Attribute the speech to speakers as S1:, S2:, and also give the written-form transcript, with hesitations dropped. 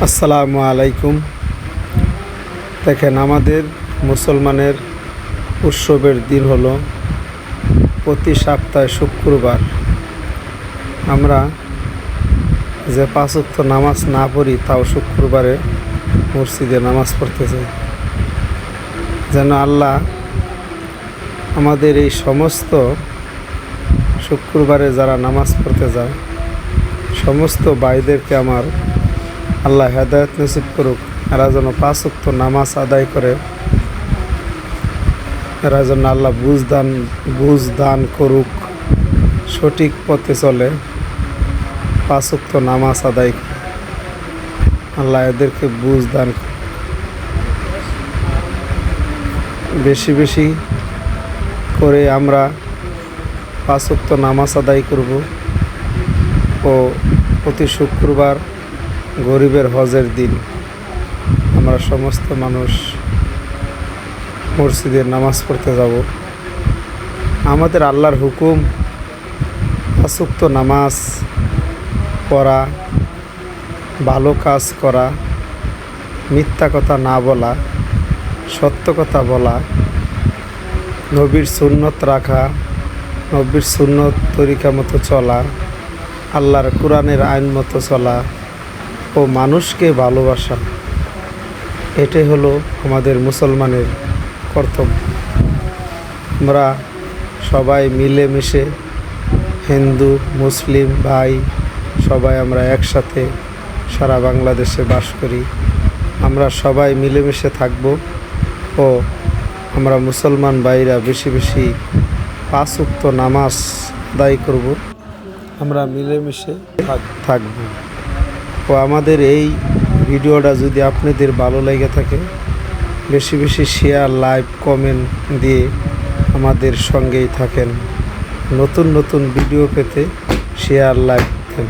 S1: আসসালামু আলাইকুম। দেখেন, আমাদের মুসলমানের উৎসবের দিন হলো প্রতি সপ্তাহে শুক্রবার। আমরা যে 5 ওয়াক্ত নামাজ না পড়ি, তাও শুক্রবারে মসজিদে নামাজ পড়তে যাই, যেন আল্লাহ আমাদের এই সমস্ত শুক্রবারে যারা নামাজ পড়তে যায় সমস্ত ভাইদেরকে আমার আল্লাহ হেদায়েত নসিব করুক। এরা যেন 5 ওয়াক্ত নামাজ আদায় করে, এরা যেন আল্লাহ বুঝ দান করুক, সঠিক পথে চলে, 5 ওয়াক্ত নামাজ আদায় করে আল্লাহ এদেরকে বুঝ দান করুক। বেশি বেশি করে আমরা 5 ওয়াক্ত নামাজ আদায় করব ও প্রতি শুক্রবার গরিবের হজের দিন আমরা সমস্ত মানুষ মসজিদে নামাজ পড়তে যাব। আমাদের আল্লাহর হুকুম 5 ওয়াক্ত নামাজ পড়া, ভালো কাজ করা, মিথ্যা কথা না বলা, সত্য কথা বলা, নবীর সুন্নত রাখা, নবীর সুন্নত তরিকা মতো চলা, আল্লাহর কোরআনের আইন মতো চলা ও মানুষকে ভালোবাসা, এটাই হলো আমাদের মুসলমানের কর্তব্য। আমরা সবাই মিলেমিশে, হিন্দু মুসলিম ভাই সবাই আমরা একসাথে সারা বাংলাদেশে বাস করি। আমরা সবাই মিলেমিশে থাকব ও আমরা মুসলমান ভাইরা বেশি বেশি 5 ওয়াক্ত নামাজ আদায় করব। আমরা মিলেমিশে থাকব। ও আমাদের এই ভিডিওটা যদি আপনাদের ভালো লেগে থাকে, বেশি বেশি শেয়ার, লাইক, কমেন্ট দিয়ে আমাদের সঙ্গেই থাকেন। নতুন নতুন ভিডিও পেতে শেয়ার, লাইক দেন।